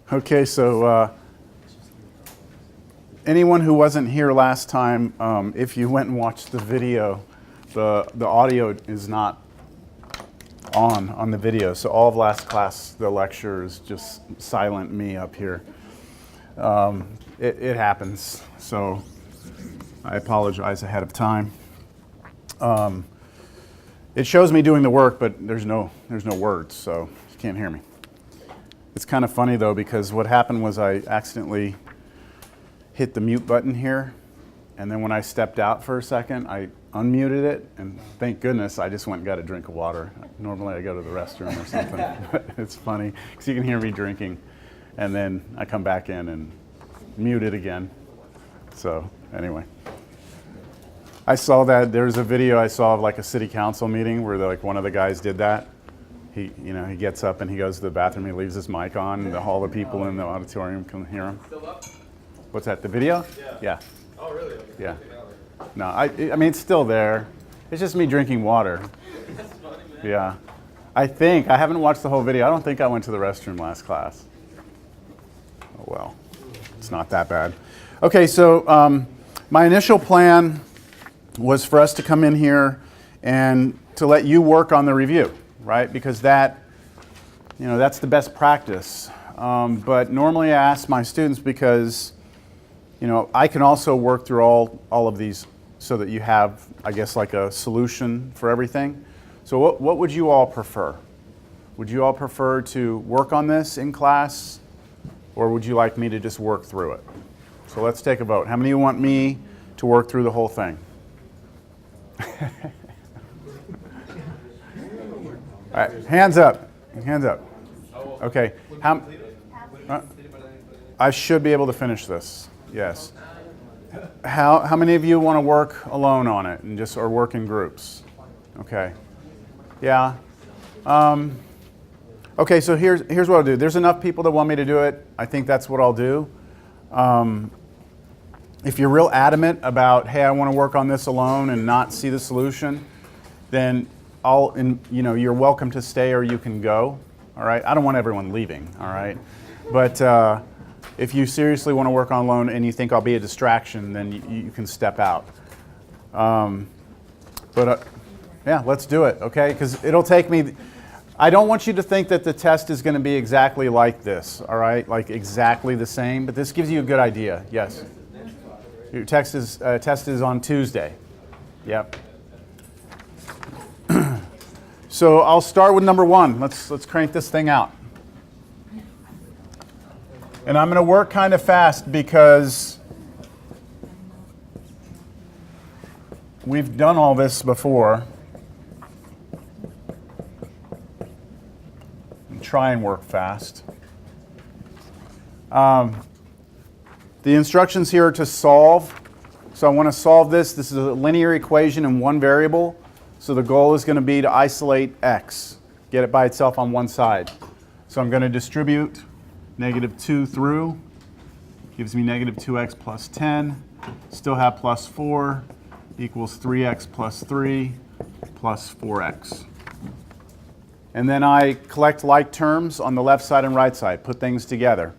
Okay, so anyone who wasn't here last time, if you went and watched the video, the audio is not on the video. So all of last class, the lecture is just silent me up here. It happens, so I apologize ahead of time. It shows me doing the work, but there's no words, so you can't hear me. It's kind of funny though, because what happened was I accidentally hit the mute button here, and then when I stepped out for a second, I unmuted it, and thank goodness I just went and got a drink of water. Normally I go to the restroom or something, but it's funny because you can hear me drinking, and then I come back in and mute it again. So anyway, I saw that there's a video I saw of like a city council meeting where like one of the guys did that. He gets up and he goes to the bathroom, he leaves his mic on, and all the people in the auditorium can hear him. Still up? What's that, the video? Yeah. Oh, really? Okay. Yeah. No, I mean, it's still there. It's just me drinking water. That's funny, man. Yeah. I haven't watched the whole video. I don't think I went to the restroom last class. Oh, well, it's not that bad. Okay, so my initial plan was for us to come in here and to let you work on the review, right? Because that's the best practice. But normally I ask my students because, I can also work through all of these so that you have, I guess, like a solution for everything. So what would you all prefer? Would you all prefer to work on this in class, or would you like me to just work through it? So let's take a vote. How many of you want me to work through the whole thing? All right, hands up. Hands up. Okay. I should be able to finish this. Yes. How many of you want to work alone on it and or work in groups? Okay. Yeah. Okay, so here's what I'll do. There's enough people that want me to do it. I think that's what I'll do. If you're real adamant about, hey, I want to work on this alone and not see the solution, then you're welcome to stay or you can go. All right. I don't want everyone leaving. All right. But if you seriously want to work on alone and you think I'll be a distraction, then you can step out. Yeah, let's do it, okay? Because it'll take me. I don't want you to think that the test is going to be exactly like this, all right? Like exactly the same, but this gives you a good idea. Yes. Your test is on Tuesday. Yep. So I'll start with number 1. Let's crank this thing out. And I'm going to work kind of fast because we've done all this before. And try and work fast. The instructions here are to solve. So I want to solve this. This is a linear equation in one variable. So the goal is going to be to isolate x, get it by itself on one side. So I'm going to distribute -2 through, gives me -2x plus 10, still have plus 4, equals 3x plus 3 plus 4x. And then I collect like terms on the left side and right side, put things together.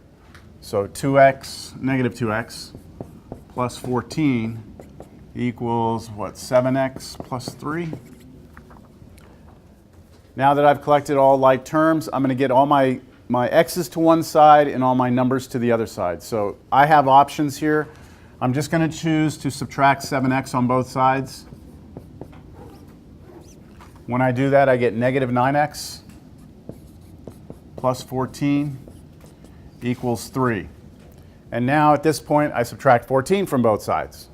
So -2x plus 14 equals what, 7x plus 3? Now that I've collected all like terms, I'm going to get all my x's to one side and all my numbers to the other side. So I have options here. I'm just going to choose to subtract 7x on both sides. When I do that, I get -9x plus 14 equals 3. And now at this point, I subtract 14 from both sides.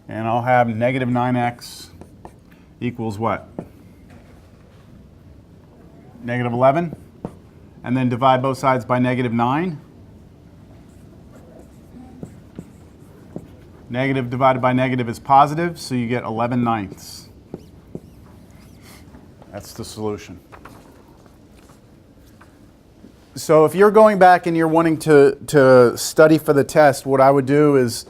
And I'll have -9x equals what? -11, and then divide both sides by -9. Negative divided by negative is positive, so you get 11/9. That's the solution. So if you're going back and you're wanting to study for the test, what I would do is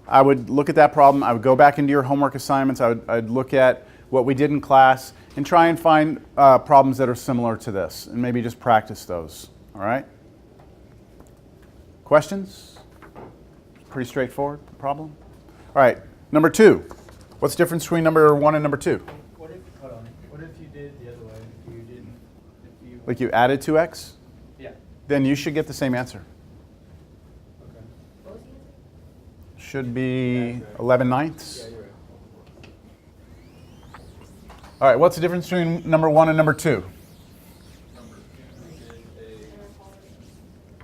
I would look at that problem. I would go back into your homework assignments. I'd look at what we did in class, and try and find problems that are similar to this, and maybe just practice those. All right? Questions? Pretty straightforward problem. All right, number 2. What's the difference between number 1 and number 2? What if, hold on, what if you did the other way? If you didn't, if you... Like you added 2x? Yeah. Then you should get the same answer. Okay. Should be 11 ninths. Yeah, you're right. All right, what's the difference between number 1 and number 2?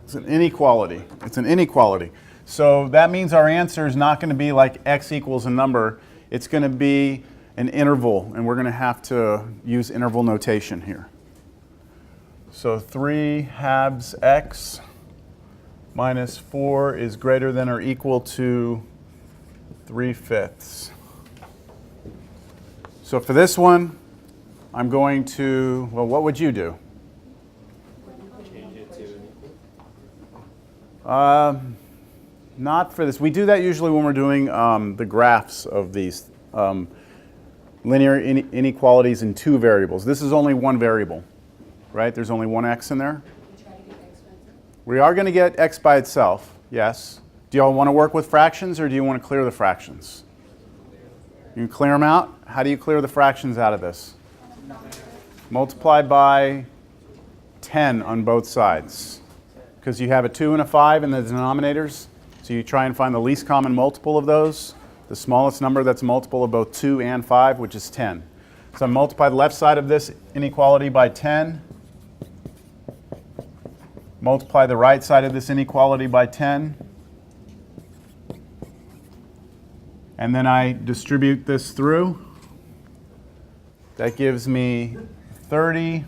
It's an inequality. It's an inequality. So that means our answer is not going to be like x equals a number. It's going to be an interval, and we're going to have to use interval notation here. So 3 halves x minus 4 is greater than or equal to 3/5. So for this one, I'm going to, well, what would you do? Change it to an equal. Not for this. We do that usually when we're doing the graphs of these linear inequalities in 2 variables. This is only 1 variable, right? There's only 1 x in there. We are going to get x by itself, yes. Do you all want to work with fractions, or do you want to clear the fractions? You can clear them out. How do you clear the fractions out of this? Multiply by 10 on both sides, because you have a 2 and a 5 in the denominators. So you try and find the least common multiple of those, the smallest number that's a multiple of both 2 and 5, which is 10. So I multiply the left side of this inequality by 10. Multiply the right side of this inequality by 10. And then I distribute this through. That gives me 30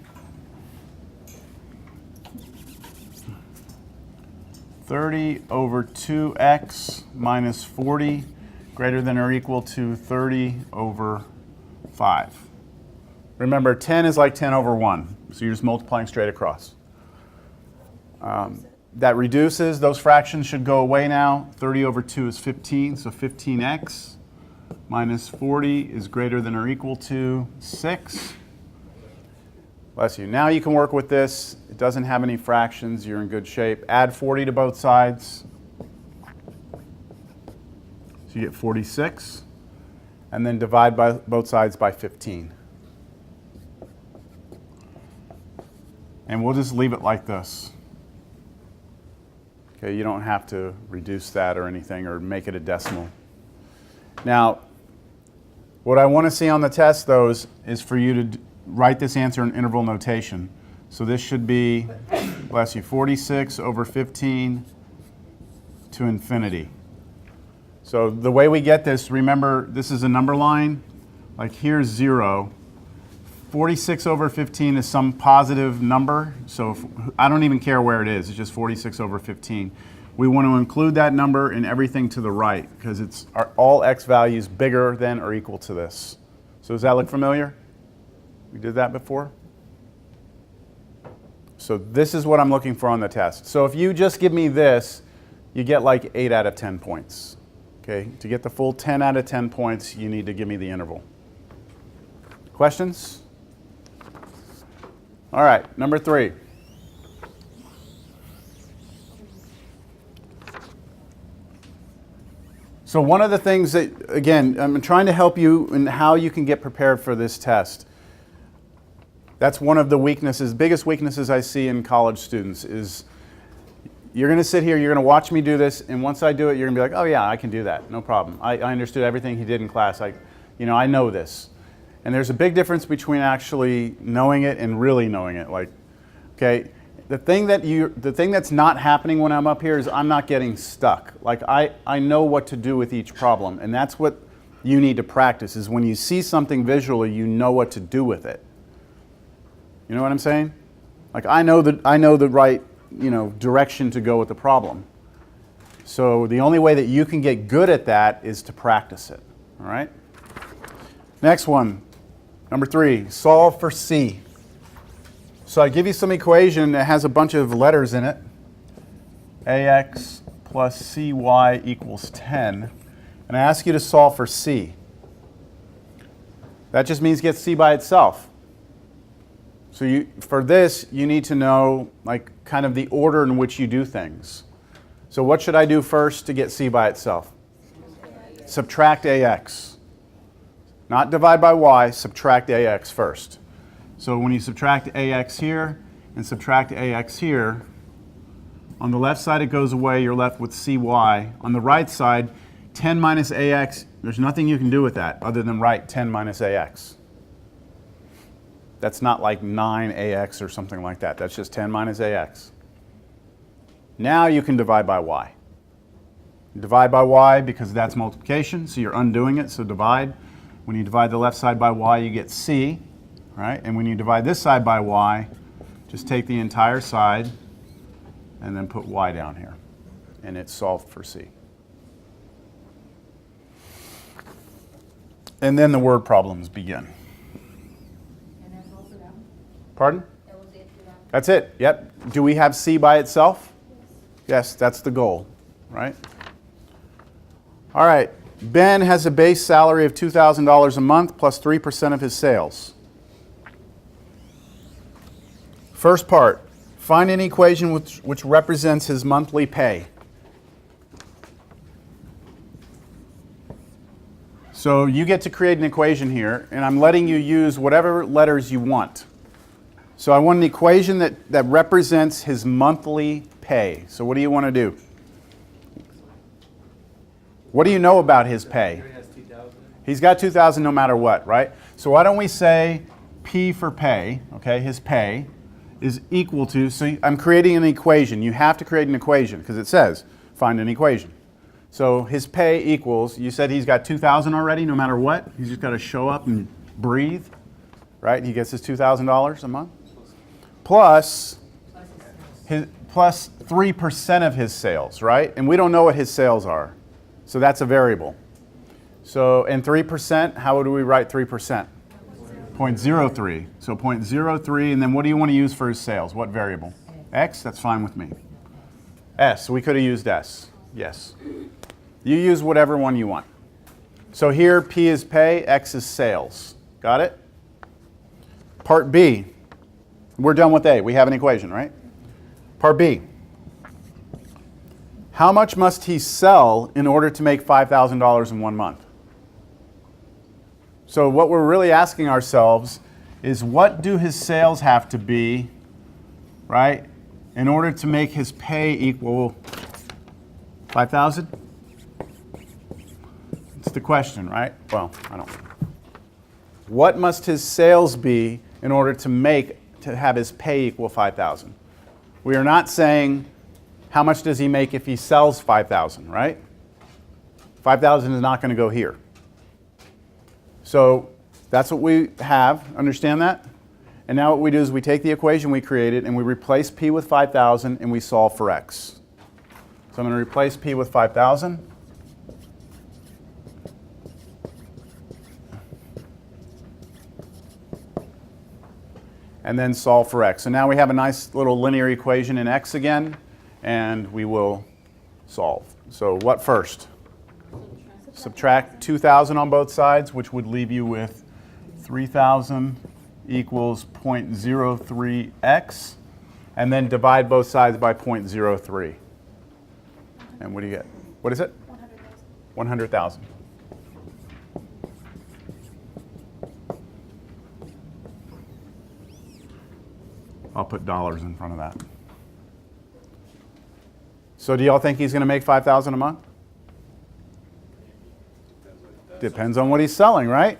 over 2x minus 40 greater than or equal to 30 over 5. Remember, 10 is like 10 over 1, so you're just multiplying straight across. That reduces. Those fractions should go away now. 30 over 2 is 15, so 15x minus 40 is greater than or equal to 6. Bless you. Now you can work with this. It doesn't have any fractions. You're in good shape. Add 40 to both sides. So you get 46. And then divide by both sides by 15. And we'll just leave it like this. Okay, you don't have to reduce that or anything or make it a decimal. Now, what I want to see on the test, though, is for you to write this answer in interval notation. So this should be, bless you, 46 over 15 to infinity. So the way we get this, remember, this is a number line. Like here's 0. 46 over 15 is some positive number. So I don't even care where it is. It's just 46 over 15. We want to include that number in everything to the right because it's all x values bigger than or equal to this. So does that look familiar? We did that before? So this is what I'm looking for on the test. So if you just give me this, you get like 8 out of 10 points. Okay? To get the full 10 out of 10 points, you need to give me the interval. Questions? All right, number 3. So one of the things that, again, I'm trying to help you in how you can get prepared for this test. That's one of the weaknesses, biggest weaknesses I see in college students is you're going to sit here, you're going to watch me do this, and once I do it, you're going to be like, oh yeah, I can do that, no problem. I understood everything he did in class. I know this. And there's a big difference between actually knowing it and really knowing it. Like, okay, the thing that's not happening when I'm up here is I'm not getting stuck. Like I know what to do with each problem, and that's what you need to practice. Is when you see something visually, you know what to do with it. You know what I'm saying? Like I know the right direction to go with the problem. So the only way that you can get good at that is to practice it. All right. Next one. Number 3, solve for C. So I give you some equation that has a bunch of letters in it. AX plus CY equals 10. And I ask you to solve for C. That just means get C by itself. So for this, you need to know like kind of the order in which you do things. So what should I do first to get C by itself? Subtract AX. Not divide by Y, subtract AX first. So when you subtract AX here and subtract AX here, on the left side it goes away, you're left with CY. On the right side, 10 minus AX, there's nothing you can do with that other than write 10 minus AX. That's not like 9AX or something like that. That's just 10 minus AX. Now you can divide by Y. Divide by Y because that's multiplication, so you're undoing it, so divide. When you divide the left side by Y, you get C, right? And when you divide this side by Y, just take the entire side and then put Y down here. And it's solved for C. And then the word problems begin. And that's all for them? Pardon? That was it for them? That's it, yep. Do we have C by itself? Yes, that's the goal, right? All right, Ben has a base salary of $2,000 a month plus 3% of his sales. First part, find an equation which represents his monthly pay. So you get to create an equation here, and I'm letting you use whatever letters you want. So I want an equation that represents his monthly pay. So what do you want to do? What do you know about his pay? He has 2,000. He's got 2,000 no matter what, right? So why don't we say P for pay, okay, his pay is equal to, so I'm creating an equation. You have to create an equation because it says find an equation. So his pay equals, you said he's got 2,000 already no matter what. He's just got to show up and breathe, right? He gets his $2,000 a month. Plus 3% of his sales, right? And we don't know what his sales are. So that's a variable. So, and 3%, how would we write 3%? 0.03. So 0.03, and then what do you want to use for his sales? What variable? X? That's fine with me. S, we could have used S. Yes. You use whatever one you want. So here, P is pay, X is sales. Got it? Part B. We're done with A. We have an equation, right? Part B. How much must he sell in order to make $5,000 in 1 month? So what we're really asking ourselves is what do his sales have to be, right, in order to make his pay equal 5,000? It's the question, right? Well, I don't know. What must his sales be in order to have his pay equal 5,000? We are not saying how much does he make if he sells 5,000, right? 5,000 is not going to go here. So that's what we have. Understand that? And now what we do is we take the equation we created and we replace P with 5,000 and we solve for X. So I'm going to replace P with 5,000. And then solve for X. So now we have a nice little linear equation in X again, and we will solve. So what first? Subtract 2,000 on both sides, which would leave you with 3,000 equals 0.03x, and then divide both sides by 0.03. And what do you get? What is it? 100,000. I'll put dollars in front of that. So do y'all think he's going to make 5,000 a month? Depends on what he's selling, right?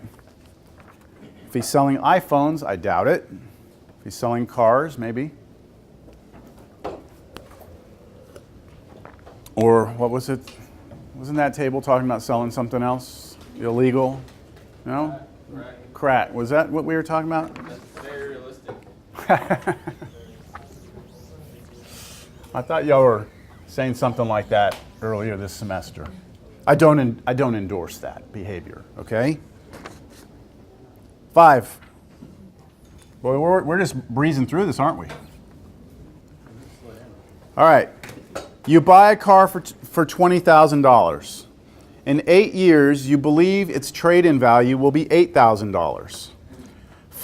If he's selling iPhones, I doubt it. If he's selling cars, maybe. Or what was it? Wasn't that table talking about selling something else? Illegal? No? Crack. Was that what we were talking about? That's very realistic. I thought y'all were saying something like that earlier this semester. I don't endorse that behavior, okay? 5. Boy, we're just breezing through this, aren't we? All right. You buy a car for $20,000. In 8 years, you believe its trade-in value will be $8,000.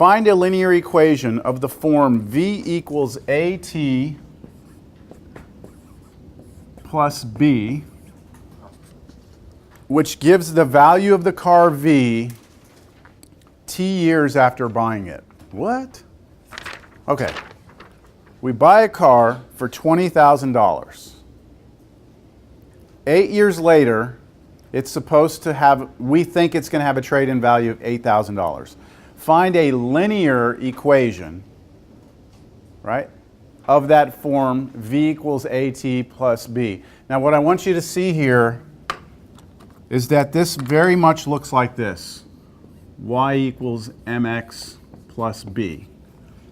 Find a linear equation of the form v equals at plus b, which gives the value of the car v t years after buying it. What? Okay. We buy a car for $20,000. 8 years later, it's supposed to have, we think it's going to have a trade-in value of $8,000. Find a linear equation, right, of that form v equals at plus b. Now what I want you to see here is that this very much looks like this. Y equals mx plus b.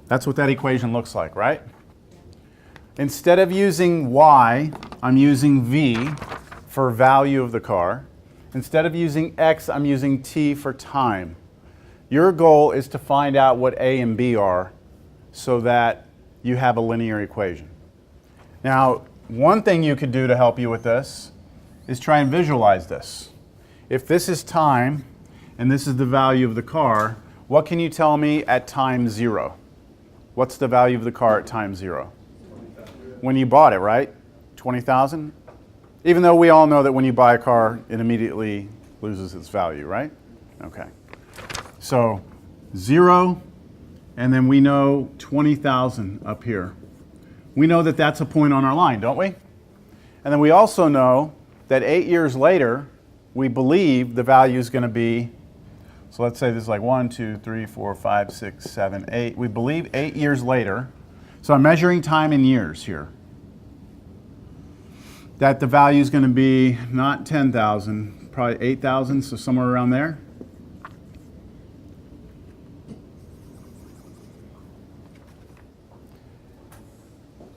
That's what that equation looks like, right? Instead of using y, I'm using v for value of the car. Instead of using x, I'm using t for time. Your goal is to find out what a and b are so that you have a linear equation. Now, one thing you could do to help you with this is try and visualize this. If this is time and this is the value of the car, what can you tell me at time 0? What's the value of the car at time 0? When you bought it, right? 20,000? Even though we all know that when you buy a car, it immediately loses its value, right? Okay. So 0, and then we know 20,000 up here. We know that that's a point on our line, don't we? And then we also know that 8 years later, we believe the value is going to be, so let's say this is like 1, 2, 3, 4, 5, 6, 7, 8. We believe 8 years later, so I'm measuring time in years here, that the value is going to be not 10,000, probably 8,000, so somewhere around there.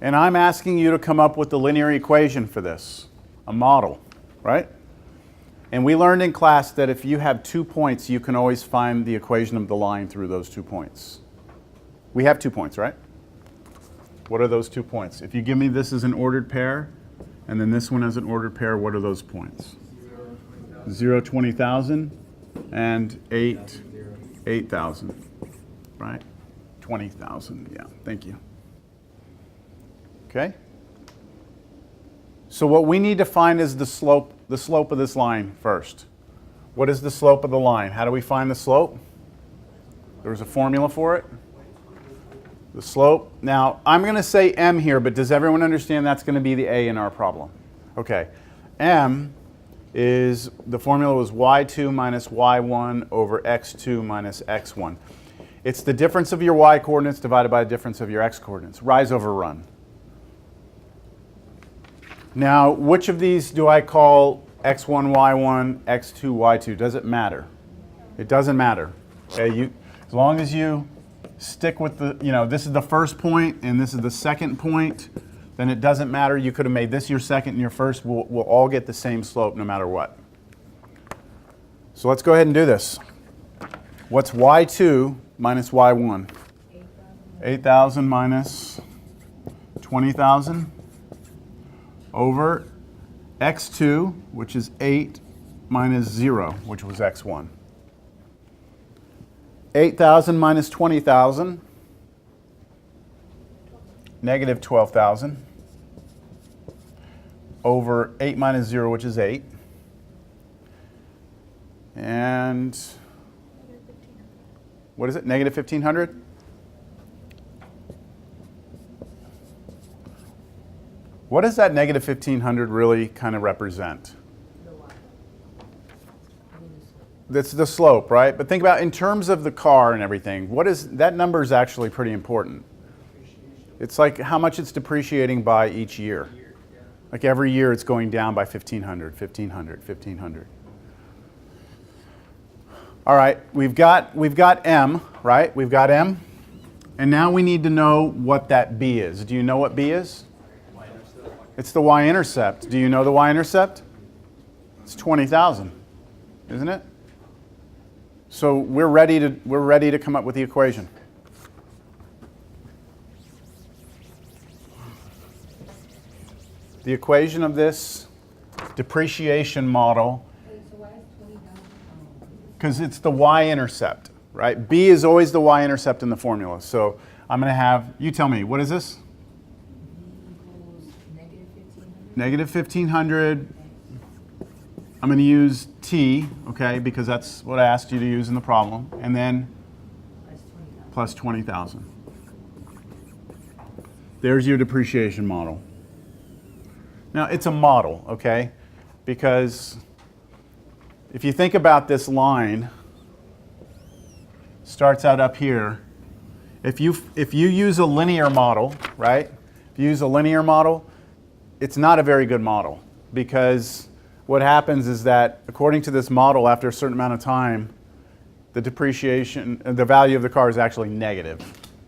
And I'm asking you to come up with the linear equation for this, a model, right? And we learned in class that if you have 2 points, you can always find the equation of the line through those 2 points. We have 2 points, right? What are those 2 points? If you give me this as an ordered pair, and then this one as an ordered pair, what are those points? 0, 20,000, and 8,000, right? 20,000, yeah, thank you. Okay? So what we need to find is the slope of this line first. What is the slope of the line? How do we find the slope? There's a formula for it. The slope. Now, I'm going to say m here, but does everyone understand that's going to be the a in our problem? Okay. M is, the formula was y2 minus y1 over x2 minus x1. It's the difference of your y coordinates divided by the difference of your x coordinates. Rise over run. Now, which of these do I call x1, y1, x2, y2? Does it matter? It doesn't matter. Okay, as long as you stick with the, this is the first point and this is the second point, then it doesn't matter. You could have made this your second and your first. We'll all get the same slope no matter what. So let's go ahead and do this. What's y2 minus y1? 8,000 minus 20,000 over x2, which is 8, minus 0, which was x1. 8,000 minus 20,000, negative 12,000, over 8 minus 0, which is 8. And what is it, negative 1,500? What does that negative 1,500 really kind of represent? That's the slope, right? But think about in terms of the car and everything, what is that number is actually pretty important. It's like how much it's depreciating by each year. Like every year it's going down by 1,500, 1,500, 1,500. All right, we've got M, right? We've got M. And now we need to know what that B is. Do you know what B is? It's the Y-intercept. Do you know the Y-intercept? It's 20,000, isn't it? So we're ready to come up with the equation. The equation of this depreciation model, Wait, so why is 20,000? because it's the Y-intercept. right? B is always the y-intercept in the formula. So I'm going to have, you tell me, what is this? Negative 1,500. I'm going to use t, okay, because that's what I asked you to use in the problem. And then plus 20,000. There's your depreciation model. Now, it's a model, okay? Because if you think about this line, starts out up here. If you use a linear model, right? If you use a linear model, it's not a very good model, because what happens is that according to this model, after a certain amount of time, the depreciation, the value of the car is actually negative,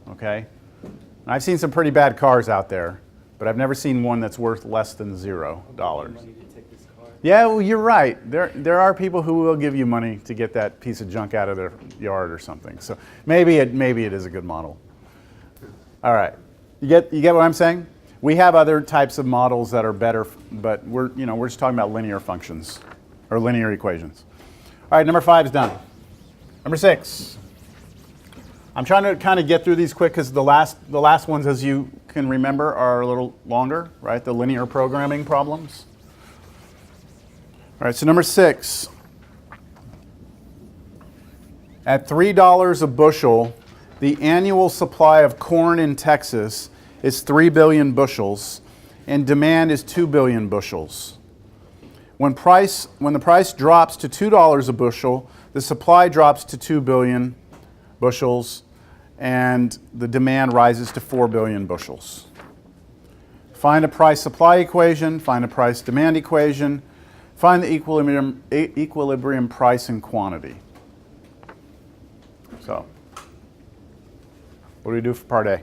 okay? And I've seen some pretty bad cars out there, but I've never seen one that's worth less than $0. Yeah, well, you're right. There are people who will give you money to get that piece of junk out of their yard or something. So maybe it is a good model. All right, you get what I'm saying? We have other types of models that are better, but we're just talking about linear functions or linear equations. All right, number 5 is done. Number 6. I'm trying to kind of get through these quick because the last ones, as you can remember, are a little longer, right? The linear programming problems. All right, so number 6. At $3 a bushel, the annual supply of corn in Texas is 3 billion bushels, and demand is 2 billion bushels. When the price drops to $2 a bushel, the supply drops to 2 billion bushels, and the demand rises to 4 billion bushels. Find a price-supply equation, find a price-demand equation, find the equilibrium price and quantity. So, what do we do for part A?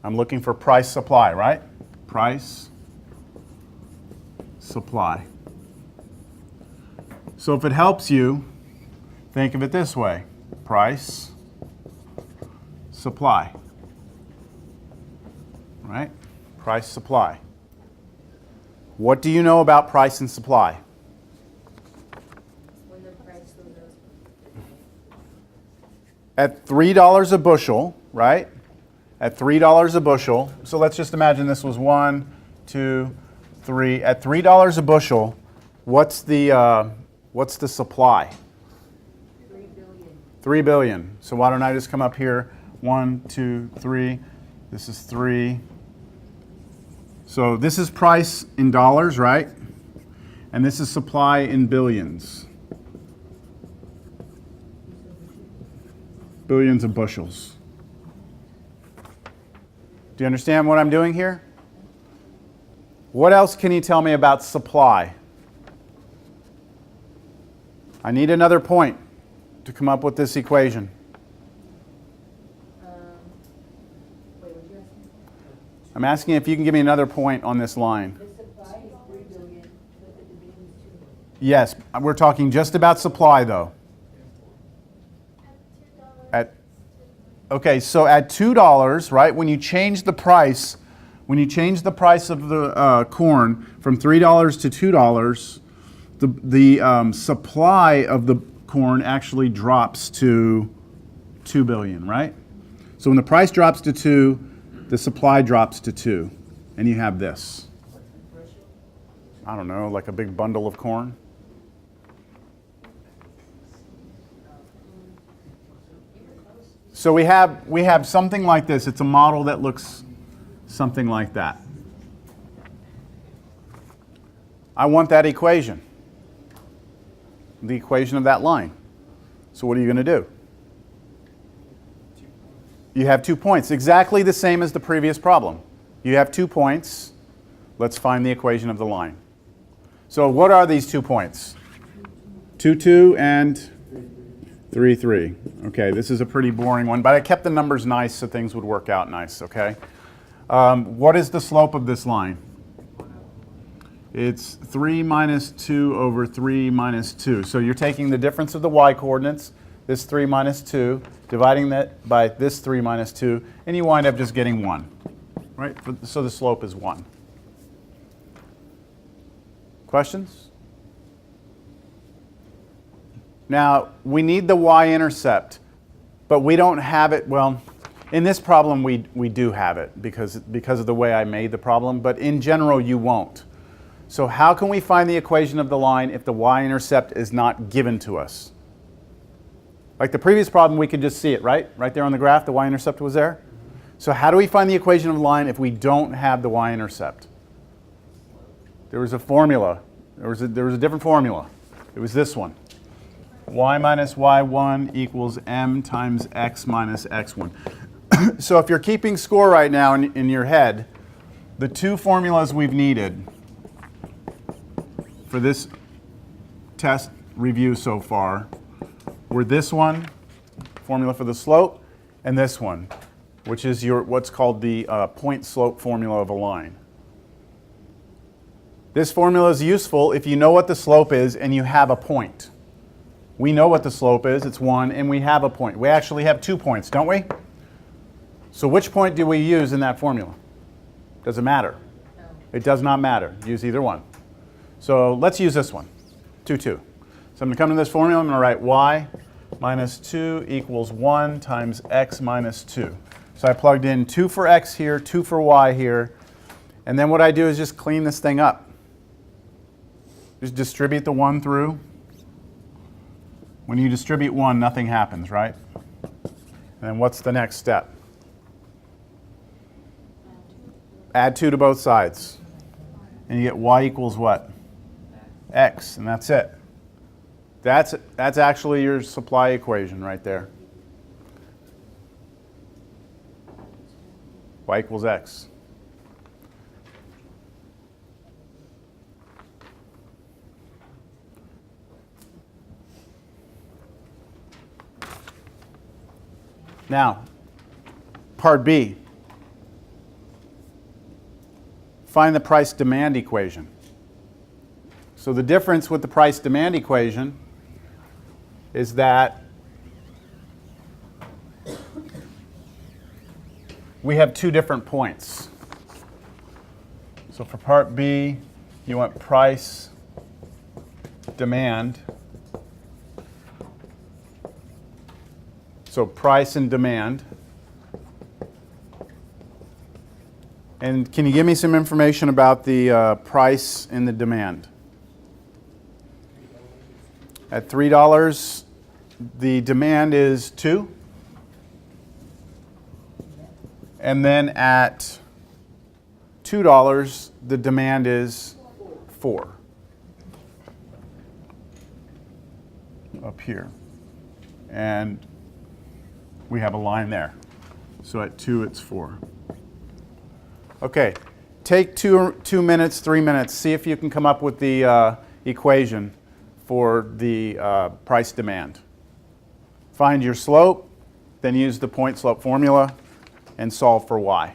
I'm looking for price supply, right? Price supply. So if it helps you, think of it this way. Price supply. Right? Price supply. What do you know about price and supply? When the price goes up. At $3 a bushel, right? At $3 a bushel, so let's just imagine this was 1, 2, 3. At $3 a bushel, what's the supply? 3 billion. 3 billion. So why don't I just come up here? 1, 2, 3. This is 3. So this is price in dollars, right? And this is supply in billions. Billions of bushels. Do you understand what I'm doing here? What else can you tell me about supply? I need another point to come up with this equation. Wait, what did you ask me? I'm asking if you can give me another point on this line. The supply is 3 billion, but the demand is 2 billion. Yes, we're talking just about supply though. Okay, so at $2, right, when you change the price of the corn from $3 to $2, the supply of the corn actually drops to 2 billion, right? So when the price drops to 2, the supply drops to 2, and you have this. I don't know, like a big bundle of corn. So we have something like this. It's a model that looks something like that. I want that equation, the equation of that line. So what are you going to do? You have 2 points, exactly the same as the previous problem. You have 2 points. Let's find the equation of the line. So what are these 2 points? 2, 2, and 3, 3. Okay, this is a pretty boring one, but I kept the numbers nice so things would work out nice, okay? What is the slope of this line? It's 3 minus 2 over 3 minus 2. So you're taking the difference of the y-coordinates, this 3 minus 2, dividing that by this 3 minus 2, and you wind up just getting 1, right? So the slope is 1. Questions? Now, we need the y-intercept, but we don't have it. Well, in this problem, we do have it because of the way I made the problem, but in general, you won't. So how can we find the equation of the line if the y-intercept is not given to us? Like the previous problem, we could just see it, right? Right there on the graph, the y-intercept was there. So how do we find the equation of the line if we don't have the y-intercept? There was a formula. There was a different formula. It was this one. Y minus y1 equals m times x minus x1. So if you're keeping score right now in your head, the two formulas we've needed for this test review so far were this one, formula for the slope, and this one, which is what's called the point slope formula of a line. This formula is useful if you know what the slope is and you have a point. We know what the slope is, it's 1, and we have a point. We actually have 2 points, don't we? So which point do we use in that formula? Does it matter? No. It does not matter. Use either one. So let's use this one, 2, 2. So I'm going to come to this formula, I'm going to write y minus 2 equals 1 times x minus 2. So I plugged in 2 for x here, 2 for y here, and then what I do is just clean this thing up. Just distribute the 1 through. When you distribute 1, nothing happens, right? And then what's the next step? Add 2 to both sides. And you get y equals what? X, and that's it. That's actually your supply equation right there. Y equals x. Now, part B. Find the price-demand equation. So the difference with the price-demand equation is that we have 2 different points. So for part B, you want price, demand. So price and demand. And can you give me some information about the price and the demand? At $3, the demand is 2. And then at $2, the demand is 4. Up here. And we have a line there. So at 2, it's 4. Okay, take 2 minutes, 3 minutes. See if you can come up with the equation for the price demand. Find your slope, then use the point slope formula and solve for y.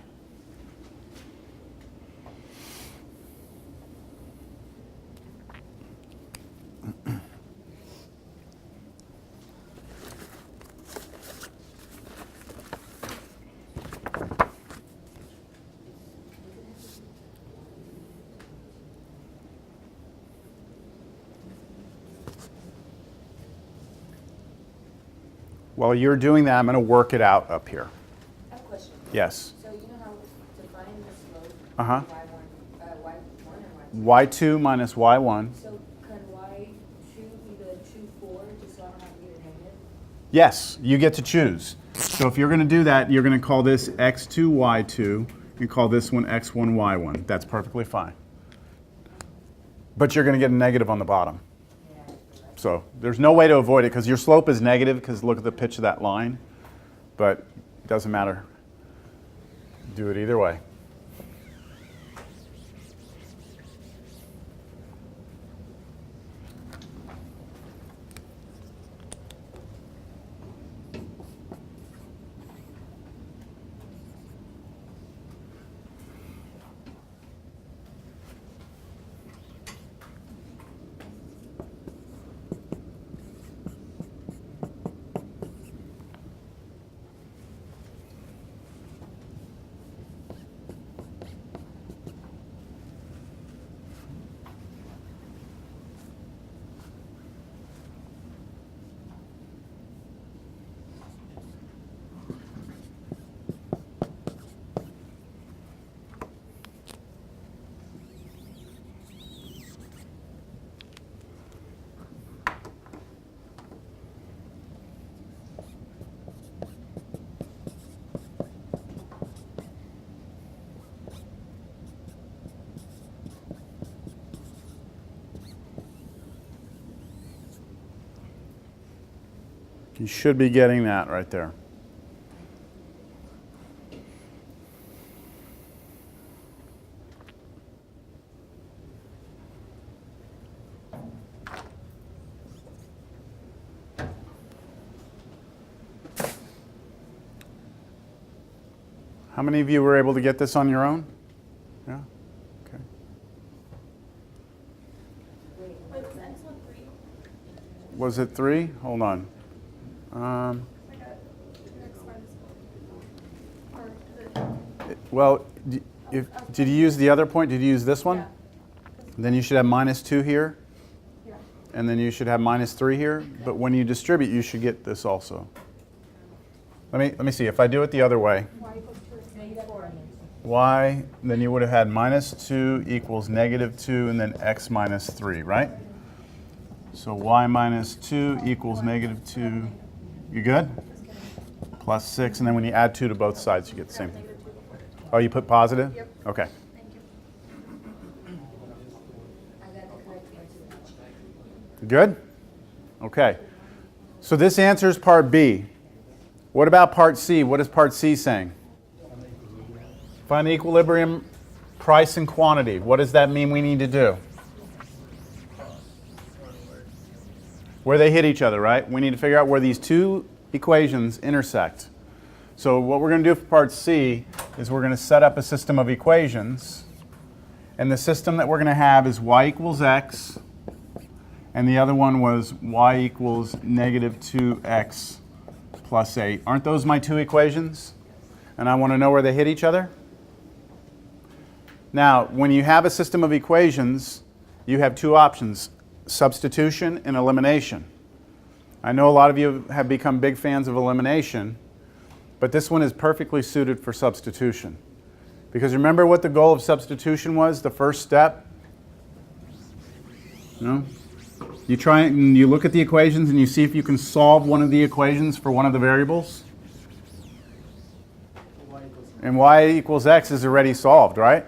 While you're doing that, I'm going to work it out up here. I have a question. Yes. So you know how to find the slope? Uh-huh. Y1 and Y2? y2 minus y1. So can Y2 be the 2, 4, just so I don't have to get a negative? Yes, you get to choose. So if you're going to do that, you're going to call this x2, y2, and call this one x1, y1. That's perfectly fine. But you're going to get a negative on the bottom. So there's no way to avoid it because your slope is negative because look at the pitch of that line. But it doesn't matter. Do it either way. You should be getting that right there. How many of you were able to get this on your own? Yeah? Okay. Wait, Wait, was X one 3? Was it 3? Hold on. I got X minus 4. Or is it? Well, did you use the other point? Did you use this one? Yeah. Then you should have -2 here, Yeah. and then you should have -3 here. But when you distribute, you should get this also. Let me see. If I do it the other way, Y equals 2 is negative 4. y, then you would have had -2 equals -2, and then x minus 3, right? So y minus 2 equals -2. You good? Plus 6, and then when you add 2 to both sides, you get the same thing. negative 2 before. Oh, you put positive? Yep. Okay. Thank you. I got the correct answer. Good? Okay. So this answers part B. What about part C? What is part C saying? Find the equilibrium price and quantity. What does that mean we need to do? Where they hit each other, right? We need to figure out where these two equations intersect. So what we're going to do for part C is we're going to set up a system of equations. And the system that we're going to have is y equals x. And the other one was y equals -2x plus 8. Aren't those my two equations? And I want to know where they hit each other? Now, when you have a system of equations, you have two options, substitution and elimination. I know a lot of you have become big fans of elimination, but this one is perfectly suited for substitution. Because remember what the goal of substitution was, the first step? No? You try and you look at the equations and you see if you can solve one of the equations for one of the variables. And y equals x is already solved, right?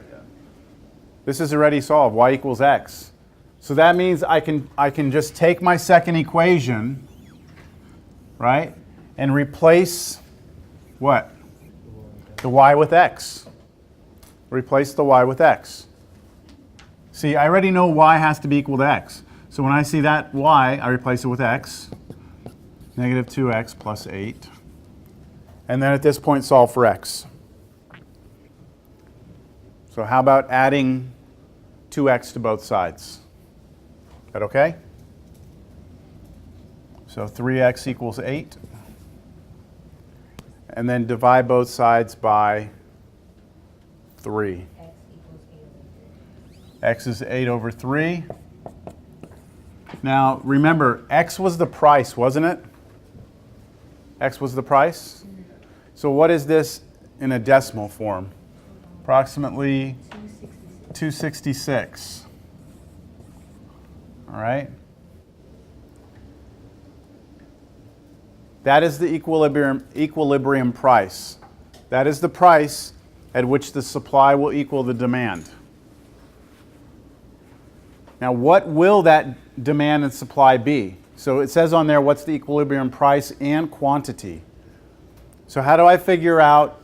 This is already solved, y equals x. So that means I can just take my second equation, right, and replace what? The y with x. Replace the y with x. See, I already know y has to be equal to x. So when I see that y, I replace it with x, -2x plus 8. And then at this point, solve for x. So how about adding 2x to both sides? Is that okay? So 3x equals 8. And then divide both sides by 3. X is 8 over 3. Now, remember, x was the price, wasn't it? X was the price? So what is this in a decimal form? Approximately 266. All right? That is the equilibrium price. That is the price at which the supply will equal the demand. Now, what will that demand and supply be? So it says on there what's the equilibrium price and quantity. So how do I figure out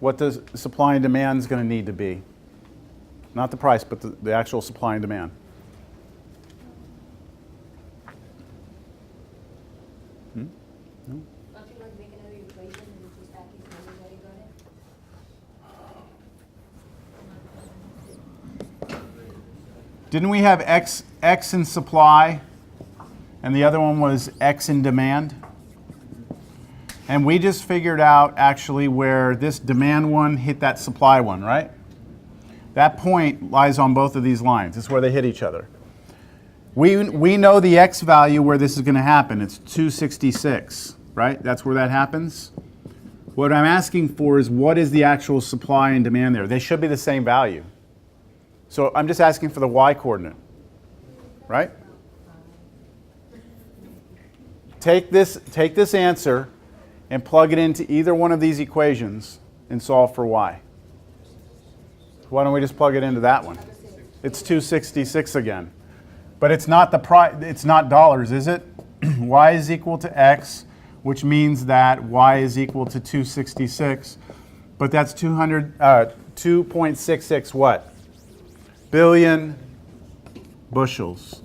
what the supply and demand is going to need to be? Not the price, but the actual supply and demand. Don't you like make another equation and just stack these numbers that you got it? Didn't we have x in supply and the other one was x in demand? And we just figured out actually where this demand one hit that supply one, right? That point lies on both of these lines. It's where they hit each other. We know the x value where this is going to happen. It's 266, right? That's where that happens. What I'm asking for is what is the actual supply and demand there? They should be the same value. So I'm just asking for the y coordinate, right? Take this answer and plug it into either one of these equations and solve for y. Why don't we just plug it into that one? It's 266 again. But it's not the price, it's not dollars, is it? Y is equal to x, which means that y is equal to 266. But that's 2.66 what? Billion bushels.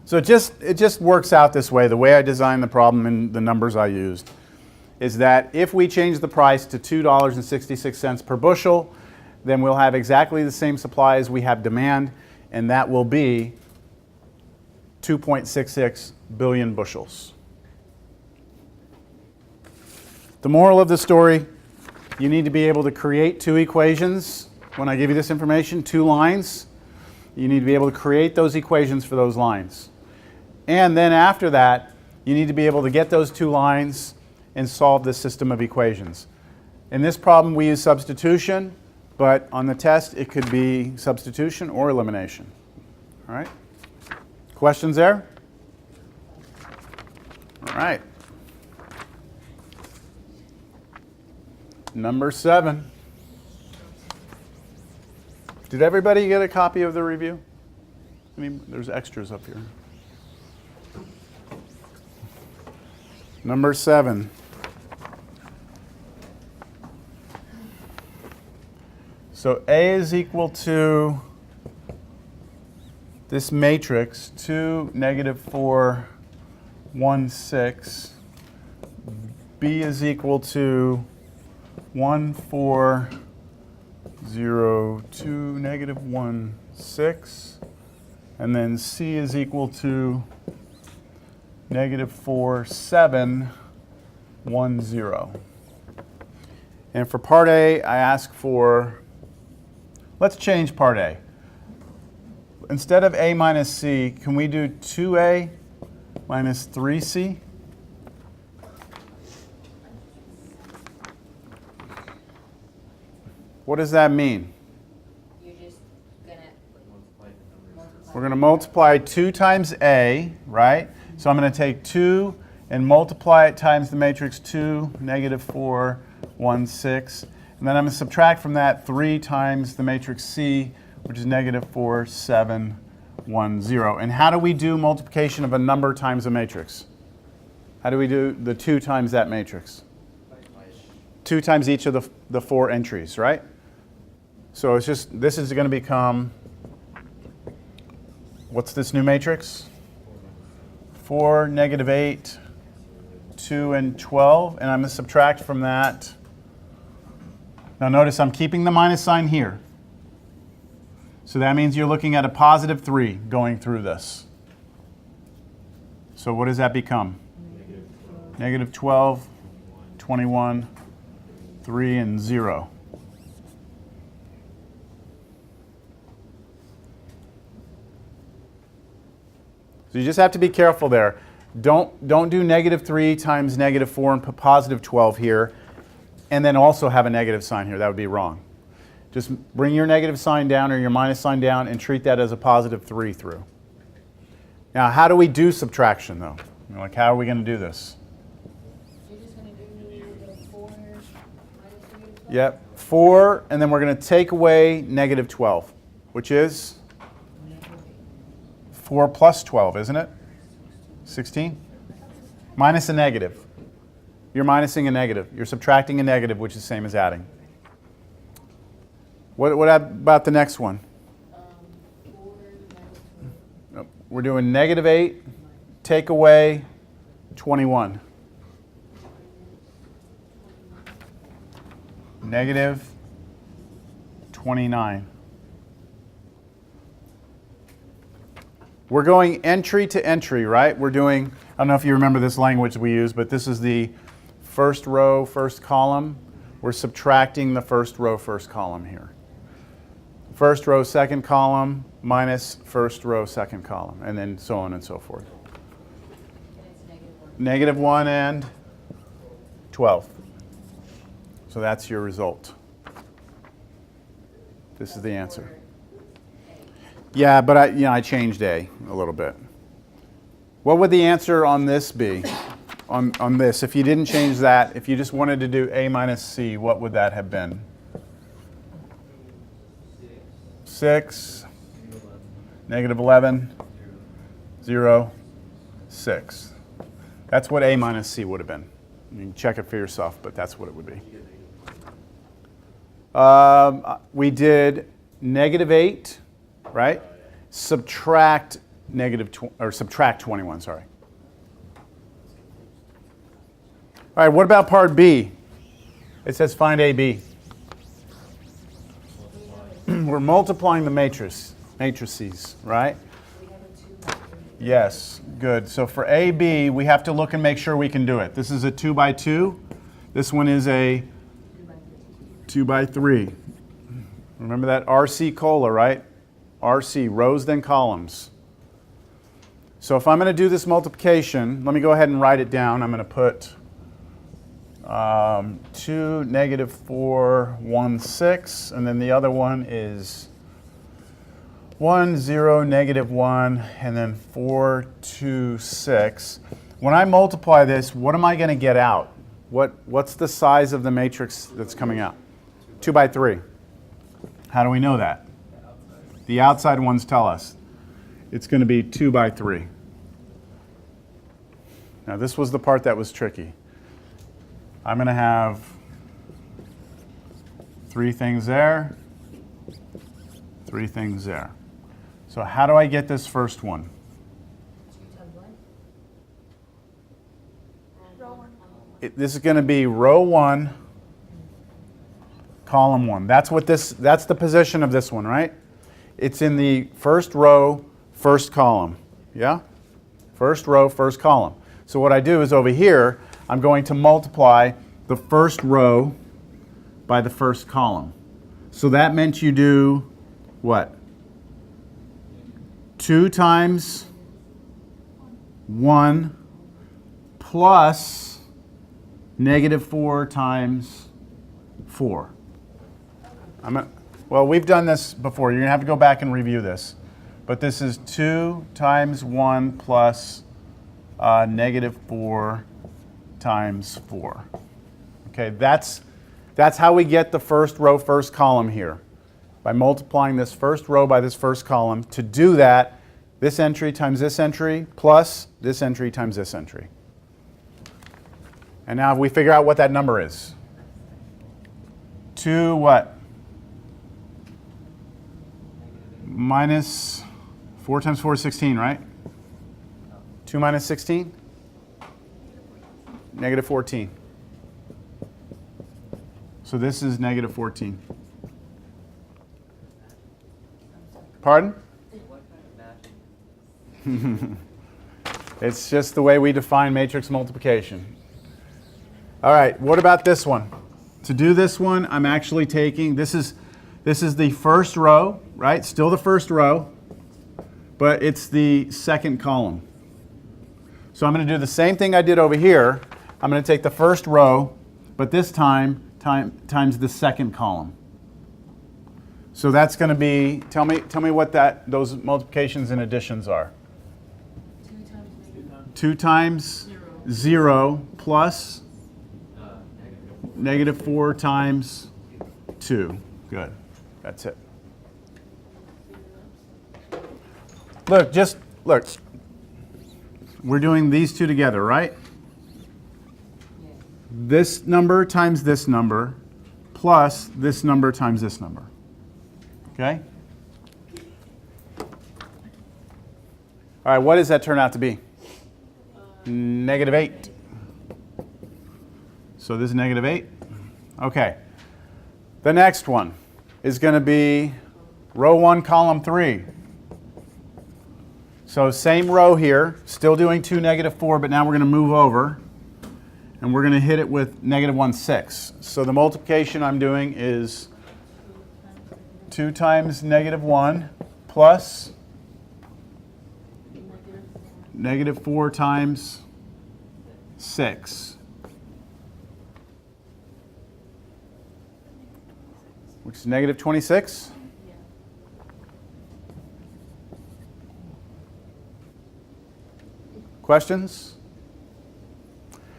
So it just works out this way. The way I designed the problem and the numbers I used is that if we change the price to $2.66 per bushel, then we'll have exactly the same supply as we have demand, and that will be 2.66 billion bushels. The moral of the story, you need to be able to create two equations. When I give you this information, two lines, you need to be able to create those equations for those lines. And then after that, you need to be able to get those two lines and solve this system of equations. In this problem, we use substitution, but on the test, it could be substitution or elimination. All right? Questions there? All right. Number 7. Did everybody get a copy of the review? I mean, there's extras up here. Number 7. So A is equal to this matrix 2, -4, 1, 6. B is equal to 1, 4, 0, 2, -1, 6. And then C is equal to -4, 7, 1, 0. And for part A, I ask for, let's change part A. Instead of A minus C, can we do 2A minus 3C? What does that mean? You're just gonna We're going to multiply 2 times A, right? So I'm going to take 2 and multiply it times the matrix 2, -4, 1, 6. And then I'm going to subtract from that 3 times the matrix C, which is -4, 7, 1, 0. And how do we do multiplication of a number times a matrix? How do we do the 2 times that matrix? 2 times each of the 4 entries, right? So it's just, this is going to become, what's this new matrix? 4, -8, 2, and 12. And I'm going to subtract from that. Now notice I'm keeping the minus sign here. So that means you're looking at a positive 3 going through this. So what does that become? -12, 21, 3, and 0. So you just have to be careful there. Don't do -3 times -4 and put positive 12 here, and then also have a negative sign here. That would be wrong. Just bring your negative sign down or your minus sign down and treat that as a positive 3 through. Now, how do we do subtraction, though? You know, like, how are we going to do this? You're just gonna do the 4 minus 3. Yep, 4, and then we're going to take away -12, which is 4 plus 12, isn't it? 16? Minus a negative. You're minusing a negative. You're subtracting a negative, which is the same as adding. What about the next one? 4 minus 12. We're doing -8, take away 21. -29. We're going entry to entry, right? We're doing, I don't know if you remember this language we use, but this is the first row, first column. We're subtracting the first row, first column here. First row, second column, minus first row, second column, and then so on and so forth. And it's -1. -1 and 12. So that's your result. This is the answer. Yeah, but I changed A a little bit. What would the answer on this be? On this, if you didn't change that, if you just wanted to do A minus C, what would that have been? 6, -11, 0, 6. That's what A minus C would have been. You can check it for yourself, but that's what it would be. We did -8, right? Subtract subtract 21, sorry. All right, what about part B? It says find AB. We're multiplying the matrices, right? Yes, good. So for AB, we have to look and make sure we can do it. This is a 2 by 2. This one is a 2 by 3. Remember that RC cola, right? RC, rows then columns. So if I'm going to do this multiplication, let me go ahead and write it down. I'm going to put 2, -4, 1, 6, and then the other one is 1, 0, -1, and then 4, 2, 6. When I multiply this, what am I going to get out? What's the size of the matrix that's coming out? 2 by 3. How do we know that? The outside ones tell us. It's going to be 2 by 3. Now this was the part that was tricky. I'm going to have 3 things there, 3 things there. So how do I get this first one? Row 1. This is going to be row 1, column 1. That's the position of this one, right? It's in the first row, first column. Yeah? First row, first column. So what I do is over here, I'm going to multiply the first row by the first column. So that meant you do what? 2 times 1 plus -4 times 4. Well, we've done this before. You're going to have to go back and review this. But this is 2 times 1 plus -4 times 4. Okay, that's how we get the first row, first column here. By multiplying this first row by this first column. To do that, this entry times this entry plus this entry times this entry. And now we figure out what that number is. 2 what? Minus 4 times 4 is 16, right? 2 minus 16? -14. So this is -14. Pardon? It's just the way we define matrix multiplication. All right, what about this one? To do this one, I'm actually taking, this is the first row, right? Still the first row, but it's the second column. So I'm going to do the same thing I did over here. I'm going to take the first row, but this time times the second column. So that's going to be, tell me what those multiplications and additions are. 2 times 0 plus -4 times 2. Good. That's it. Look. We're doing these two together, right? This number times this number plus this number times this number. Okay? All right, what does that turn out to be? -8. So this is -8. Okay. The next one is going to be row 1, column 3. So same row here, still doing 2, -4, but now we're going to move over and we're going to hit it with -1, 6. So the multiplication I'm doing is 2 times -1 plus -4 times 6, which is -26. Questions?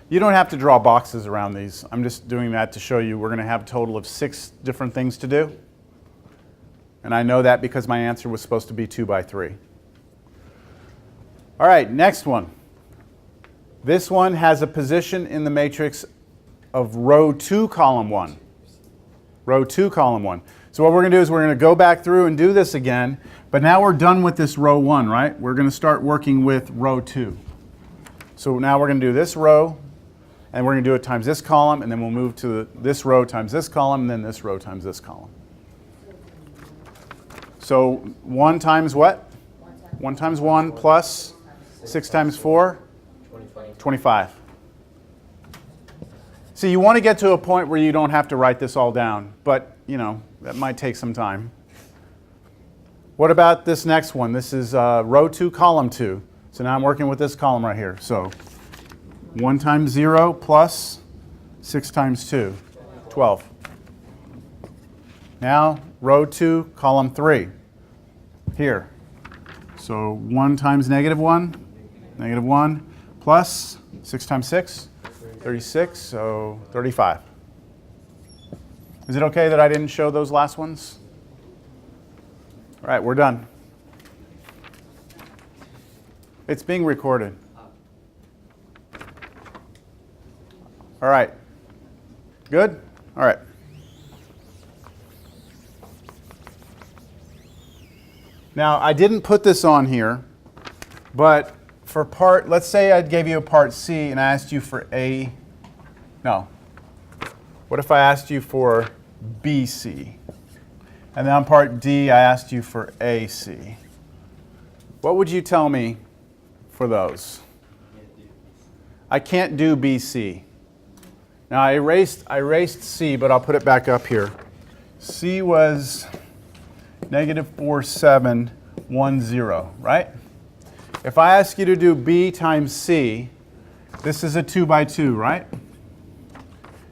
You don't have to draw boxes around these. I'm just doing that to show you we're going to have a total of 6 different things to do. And I know that because my answer was supposed to be 2 by 3. All right, next one. This one has a position in the matrix of row 2, column 1. Row 2, column 1. So what we're going to do is we're going to go back through and do this again, but now we're done with this row 1, right? We're going to start working with row 2. So now we're going to do this row, and we're going to do it times this column, and then we'll move to this row times this column, and then this row times this column. So 1 times what? 1 times 1 plus 6 times 4? 25. See, you want to get to a point where you don't have to write this all down, but, you know, that might take some time. What about this next one? This is row 2, column 2. So now I'm working with this column right here. So 1 times 0 plus 6 times 2, 12. Now row 2, column 3, here. So 1 times negative 1, negative 1, plus 6 times 6, 36, so 35. Is it okay that I didn't show those last ones? All right, we're done. It's being recorded. All right. Good? All right. Now, I didn't put this on here, but for part, let's say I gave you a part C and I asked you for A. No. What if I asked you for BC? And then on part D, I asked you for AC. What would you tell me for those? I can't do BC. Now I erased C, but I'll put it back up here. C was negative 4710, right? If I ask you to do B times C, this is a 2 by 2, right?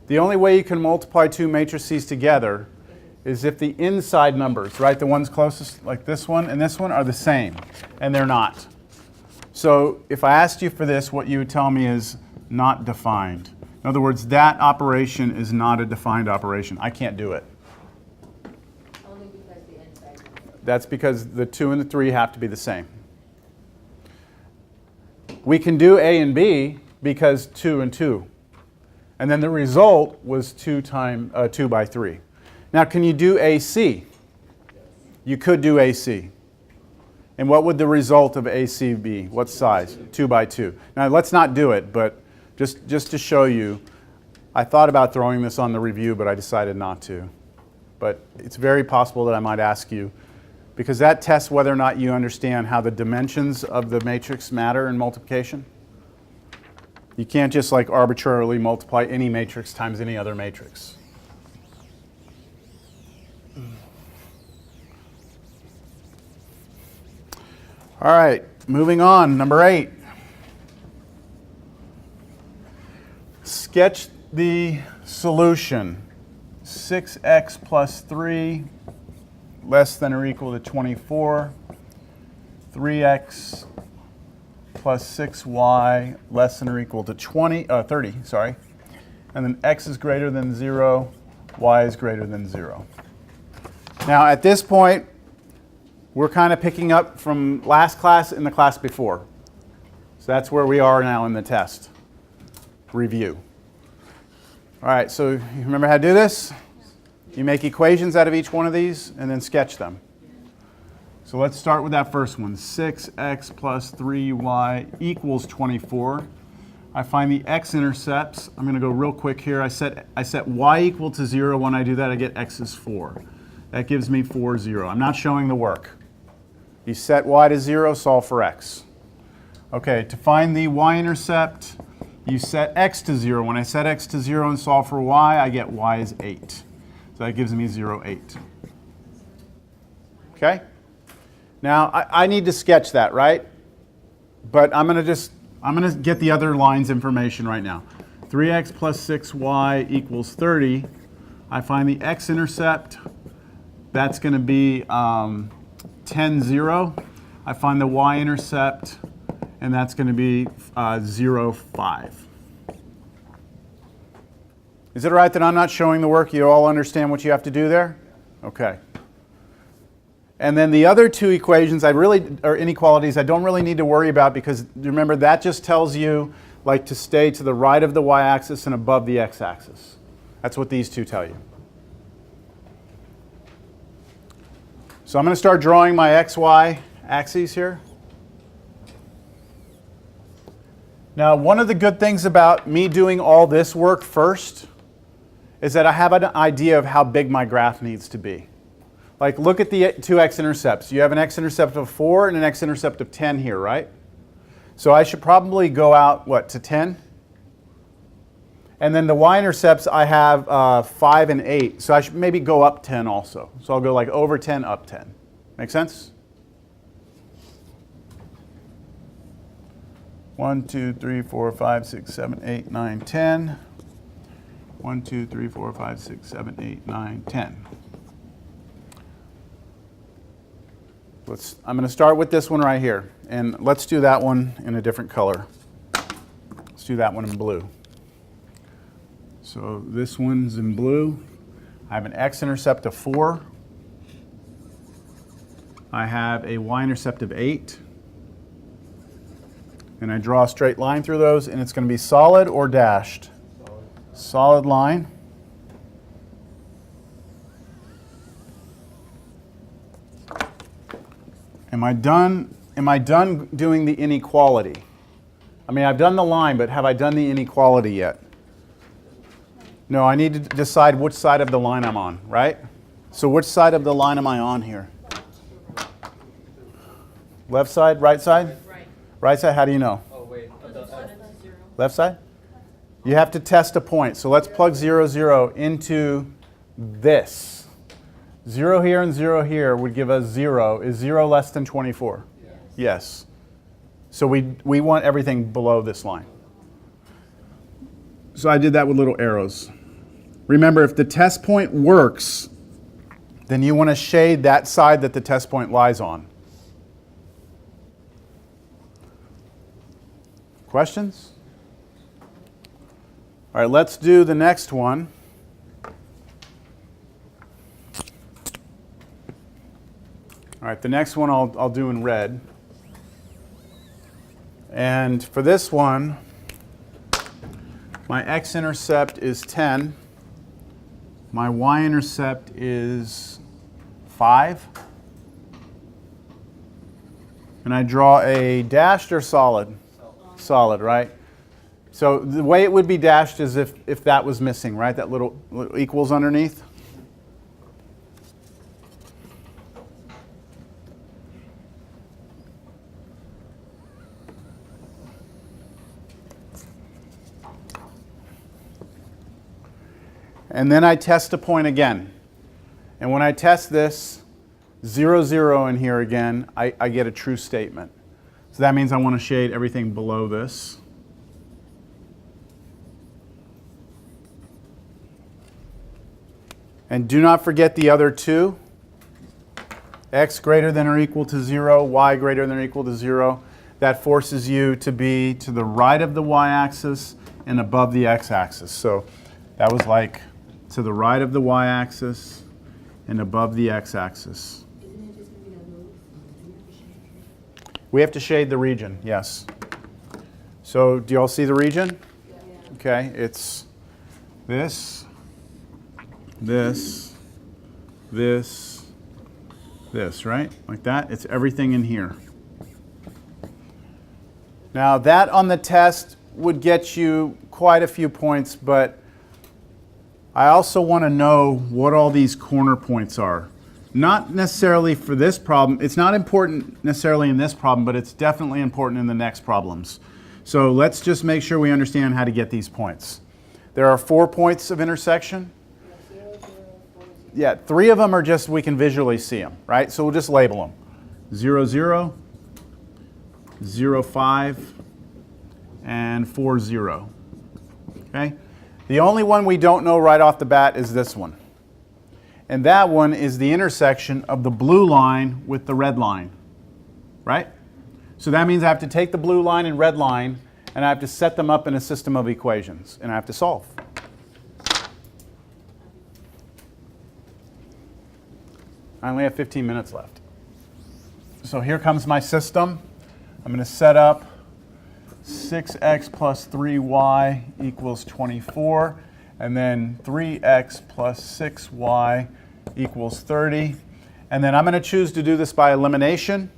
The only way you can multiply two matrices together is if the inside numbers, right, the ones closest, like this one and this one, are the same, and they're not. So if I asked you for this, what you would tell me is not defined. In other words, that operation is not a defined operation. I can't do it. Only because the inside. That's because the 2 and the 3 have to be the same. We can do A and B because 2 and 2. And then the result was 2 by 3. Now, can you do AC? You could do AC. And what would the result of AC be? What size? 2 by 2. Now, let's not do it, but just to show you, I thought about throwing this on the review, but I decided not to. But it's very possible that I might ask you, because that tests whether or not you understand how the dimensions of the matrix matter in multiplication. You can't just like arbitrarily multiply any matrix times any other matrix. All right, moving on, number 8. Sketch the solution. 6x plus 3 less than or equal to 24. 3x plus 6y less than or equal to 30, sorry. And then x is greater than 0, y is greater than 0. Now at this point, we're kind of picking up from last class and the class before. So that's where we are now in the test. Review. All right, so you remember how to do this? You make equations out of each one of these and then sketch them. So let's start with that first one. 6x plus 3y equals 24. I find the x-intercepts. I'm going to go real quick here. I set y equal to 0. When I do that, I get x is 4. That gives me 4, 0. I'm not showing the work. You set y to 0, solve for x. Okay, to find the y-intercept, you set x to 0. When I set x to 0 and solve for y, I get y is 8. So that gives me 0, 8. Okay? Now, I need to sketch that, right? But I'm going to get the other line's information right now. 3x plus 6y equals 30. I find the x-intercept. That's going to be 10, 0. I find the y-intercept, and that's going to be 0, 5. Is it all right that I'm not showing the work? You all understand what you have to do there? Okay. And then the other two equations, or inequalities, I don't really need to worry about because remember that just tells you like to stay to the right of the y-axis and above the x-axis. That's what these two tell you. So I'm going to start drawing my xy axes here. Now, one of the good things about me doing all this work first is that I have an idea of how big my graph needs to be. Like, look at the two x-intercepts. You have an x-intercept of 4 and an x-intercept of 10 here, right? So I should probably go out, what, to 10? And then the y-intercepts, I have 5 and 8. So I should maybe go up 10 also. So I'll go like over 10, up 10. Make sense? 1, 2, 3, 4, 5, 6, 7, 8, 9, 10. 1, 2, 3, 4, 5, 6, 7, 8, 9, 10. I'm going to start with this one right here. And let's do that one in a different color. Let's do that one in blue. So this one's in blue. I have an x-intercept of 4. I have a y-intercept of 8. And I draw a straight line through those, and it's going to be solid or dashed? Solid line. Am I done doing the inequality? I mean, I've done the line, but have I done the inequality yet? No, I need to decide which side of the line I'm on, right? So which side of the line am I on here? Left side, right side? Right. Right side, how do you know? Oh, wait. Left side? You have to test a point. So let's plug 0, 0 into this. 0 here and 0 here would give us 0. Is 0 less than 24? Yes. So we want everything below this line. So I did that with little arrows. Remember, if the test point works, then you want to shade that side that the test point lies on. Questions? All right, let's do the next one. All right, the next one I'll do in red. And for this one, my x-intercept is 10. My y-intercept is 5. And I draw a dashed or solid? Solid, right? So the way it would be dashed is if that was missing, right? That little equals underneath. And then I test a point again. And when I test this, 0, 0 in here again, I get a true statement. So that means I want to shade everything below this. And do not forget the other two. X greater than or equal to 0, y greater than or equal to 0. That forces you to be to the right of the y-axis and above the x-axis. So that was like to the right of the y-axis and above the x-axis. Isn't it just going to be that little? We have to shade the region, yes. So do you all see the region? Yeah. Okay, it's this, this, this, this, right? Like that. It's everything in here. Now that on the test would get you quite a few points, but I also want to know what all these corner points are. Not necessarily for this problem. It's not important necessarily in this problem, but it's definitely important in the next problems. So let's just make sure we understand how to get these points. There are 4 points of intersection. Yeah, 3 of them are just, we can visually see them, right? So we'll just label them. 0, 0, 0, 5, and 4, 0. Okay? The only one we don't know right off the bat is this one. And that one is the intersection of the blue line with the red line, right? So that means I have to take the blue line and red line and I have to set them up in a system of equations and I have to solve. I only have 15 minutes left. So here comes my system. I'm going to set up 6x plus 3y equals 24, and then 3x plus 6y equals 30. And then I'm going to choose to do this by elimination.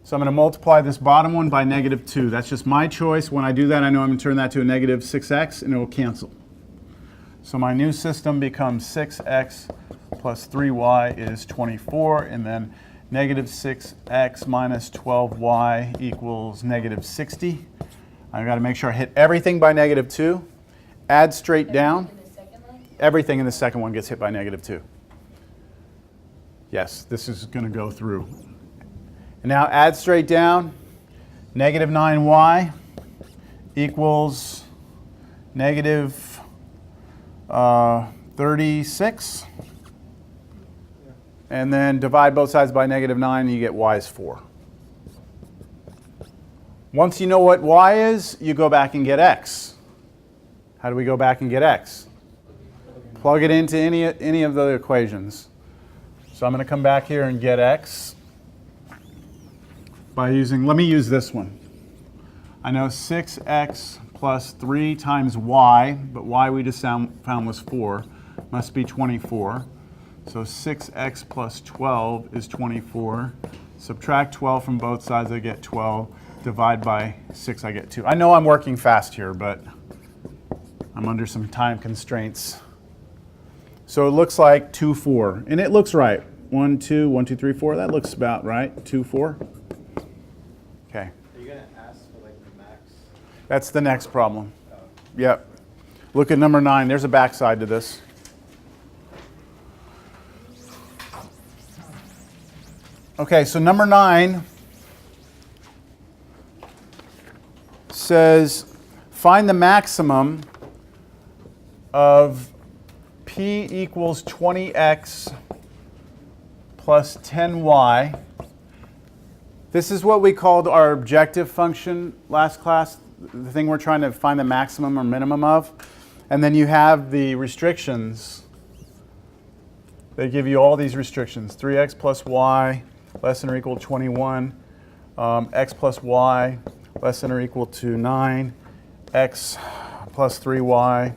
So I'm going to multiply this bottom one by -2. That's just my choice. When I do that, I know I'm going to turn that to a -6x, and it will cancel. So my new system becomes 6x plus 3y is 24, and then -6x minus 12y equals -60. I've got to make sure I hit everything by -2. Add straight down. In the second line? Everything in the second one gets hit by -2. Yes, this is going to go through. And now add straight down. -9y equals -36. And then divide both sides by -9, and you get y is 4. Once you know what y is, you go back and get x. How do we go back and get x? Plug it into any of the equations. So I'm going to come back here and get x by using, let me use this one. I know 6x plus 3 times y, but y we just found was 4, must be 24. So 6x plus 12 is 24. Subtract 12 from both sides, I get 12. Divide by 6, I get 2. I know I'm working fast here, but I'm under some time constraints. So it looks like 2, 4. And it looks right. 1, 2, 1, 2, 3, 4. That looks about right. 2, 4. Okay. Are you going to ask for like the max? That's the next problem. Yep. Look at number 9. There's a backside to this. Okay, so number 9 says find the maximum of p equals 20x plus 10y. This is what we called our objective function last class, the thing we're trying to find the maximum or minimum of. And then you have the restrictions. They give you all these restrictions. 3x plus y less than or equal to 21, x plus y less than or equal to 9, x plus 3y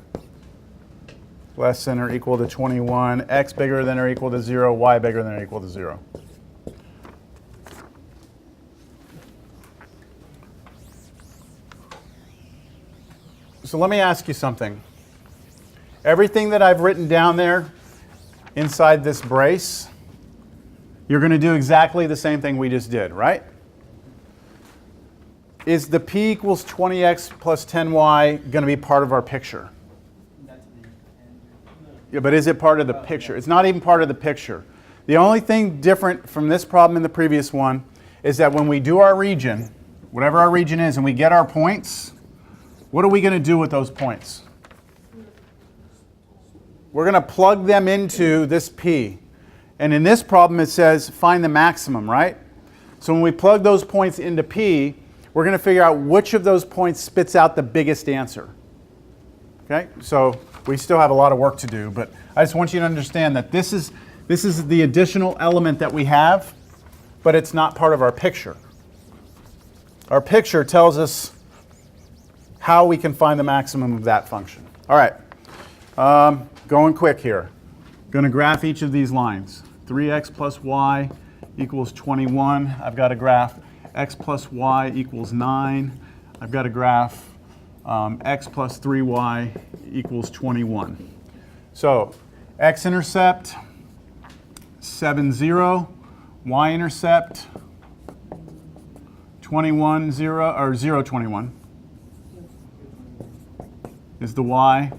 less than or equal to 21, x bigger than or equal to 0, y bigger than or equal to 0. So let me ask you something. Everything that I've written down there inside this brace, you're going to do exactly the same thing we just did, right? Is the p equals 20x plus 10y going to be part of our picture? That's the end. Yeah, but is it part of the picture? It's not even part of the picture. The only thing different from this problem and the previous one is that when we do our region, whatever our region is, and we get our points, what are we going to do with those points? We're going to plug them into this p. And in this problem, it says find the maximum, right? So when we plug those points into p, we're going to figure out which of those points spits out the biggest answer. Okay? So we still have a lot of work to do, but I just want you to understand that this is the additional element that we have, but it's not part of our picture. Our picture tells us how we can find the maximum of that function. All right. Going quick here. Going to graph each of these lines. 3x plus y equals 21. I've got to graph x plus y equals 9. I've got to graph x plus 3y equals 21. So X-Intercept, 7, 0. Y-Intercept, 21, 0, or 0, 21 is the y.